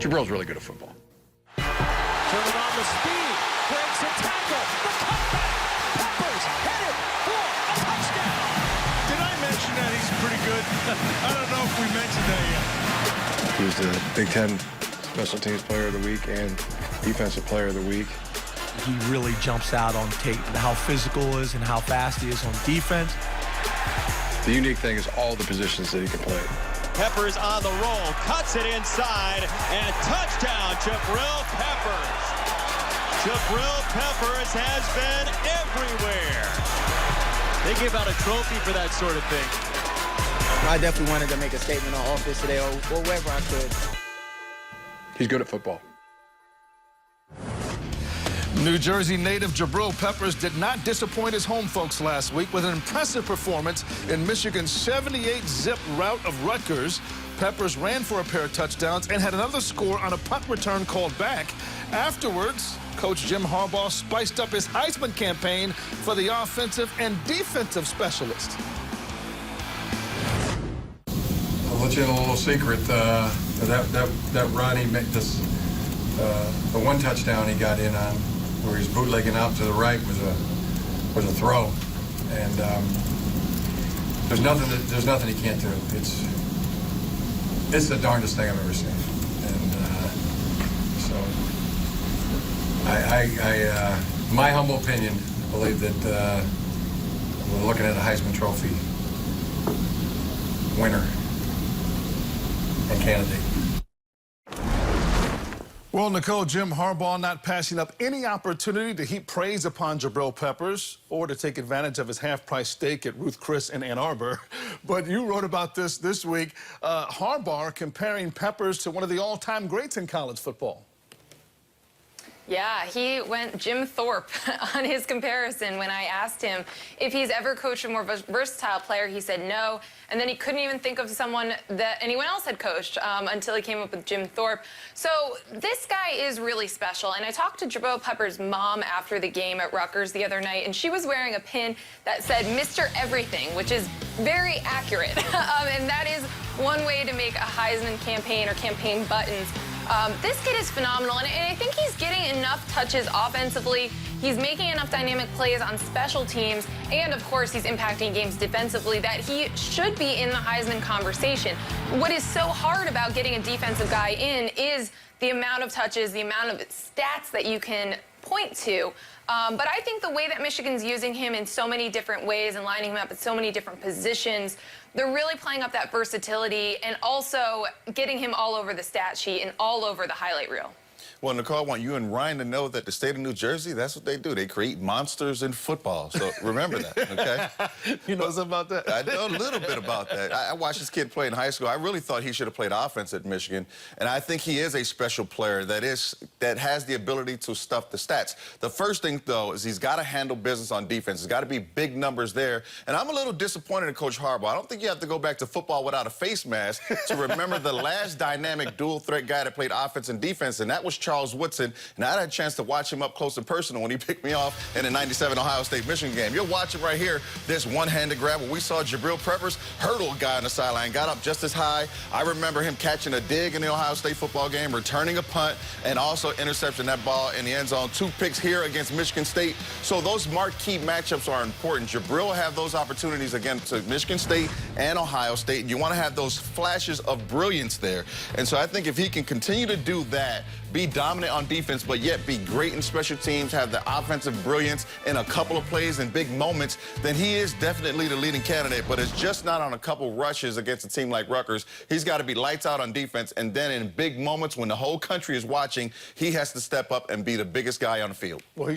Jabrill's really good at football. Turning on the speed, breaks a tackle, the cutback, Peppers headed for a touchdown. Did I mention that he's pretty good? I don't know if we mentioned that yet. He was the Big Ten Special Teams Player of the Week and Defensive Player of the Week. He really jumps out on tape and how physical he is and how fast he is on defense. The unique thing is all the positions that he can play. Peppers on the roll, cuts it inside, and touchdown, Jabrill Peppers. Jabrill Peppers has been everywhere. They give out a trophy for that sort of thing. I definitely wanted to make a statement on offense today or wherever I could. He's good at football. New Jersey native Jabrill Peppers did not disappoint his home folks last week with an impressive performance in Michigan's 78-zip rout of Rutgers. Peppers ran for a pair of touchdowns and had another score on a punt return called back. Afterwards, Coach Jim Harbaugh spiced up his Heisman campaign for the offensive and defensive specialists. I'll let you in a little secret. That run he made, the one touchdown he got in on, where he's bootlegging out to the right, was a throw, and there's nothing he can't do. It's the darndest thing I've ever seen, and so my humble opinion, I believe that we're looking at a Heisman Trophy winner and candidate. Well, Nicole, Jim Harbaugh not passing up any opportunity to heap praise upon Jabrill Peppers or to take advantage of his half-price steak at Ruth Chris in Ann Arbor. But you wrote about this week. Harbaugh comparing Peppers to one of the all-time greats in college football. Yeah, he went Jim Thorpe on his comparison when I asked him if he's ever coached a more versatile player. He said no, and then he couldn't even think of someone that anyone else had coached until he came up with Jim Thorpe. So this guy is really special, and I talked to Jabrill Peppers' mom after the game at Rutgers the other night, and she was wearing a pin that said Mr. Everything, which is very accurate, and that is one way to make a Heisman campaign or campaign buttons. This kid is phenomenal, and I think he's getting enough touches offensively. He's making enough dynamic plays on special teams, and of course, he's impacting games defensively that he should be in the Heisman conversation. What is so hard about getting a defensive guy in is the amount of touches, the amount of stats that you can point to. But I think the way that Michigan's using him in so many different ways and lining him up at so many different positions, they're really playing up that versatility and also getting him all over the stat sheet and all over the highlight reel. Well, Nicole, I want you and Ryan to know that the state of New Jersey, that's what they do. They create monsters in football. So remember that, okay? You know something about that? I know a little bit about that. I watched this kid play in high school. I really thought he should have played offense at Michigan. And I think he is a special player that has the ability to stuff the stats. The first thing, though, is he's got to handle business on defense. There's got to be big numbers there. And I'm a little disappointed in Coach Harbaugh. I don't think you have to go back to football without a face mask to remember the last dynamic dual-threat guy that played offense and defense, and that was Charles Woodson. And I had a chance to watch him up close and personal when he picked me off in the '97 Ohio State-Michigan game. You'll watch him right here, this one-handed grab where we saw Jabrill Peppers hurdle a guy on the sideline, got up just as high. I remember him catching a dig in the Ohio State football game, returning a punt, and also intercepting that ball in the end zone. 2 picks here against Michigan State. So those marquee matchups are important. Jabrill will have those opportunities against Michigan State and Ohio State, and you want to have those flashes of brilliance there. And so I think if he can continue to do that, be dominant on defense, but yet be great in special teams, have the offensive brilliance in a couple of plays and big moments, then he is definitely the leading candidate, but it's just not on a couple rushes against a team like Rutgers. He's got to be lights out on defense, and then in big moments when the whole country is watching, he has to step up and be the biggest guy on the field. Well,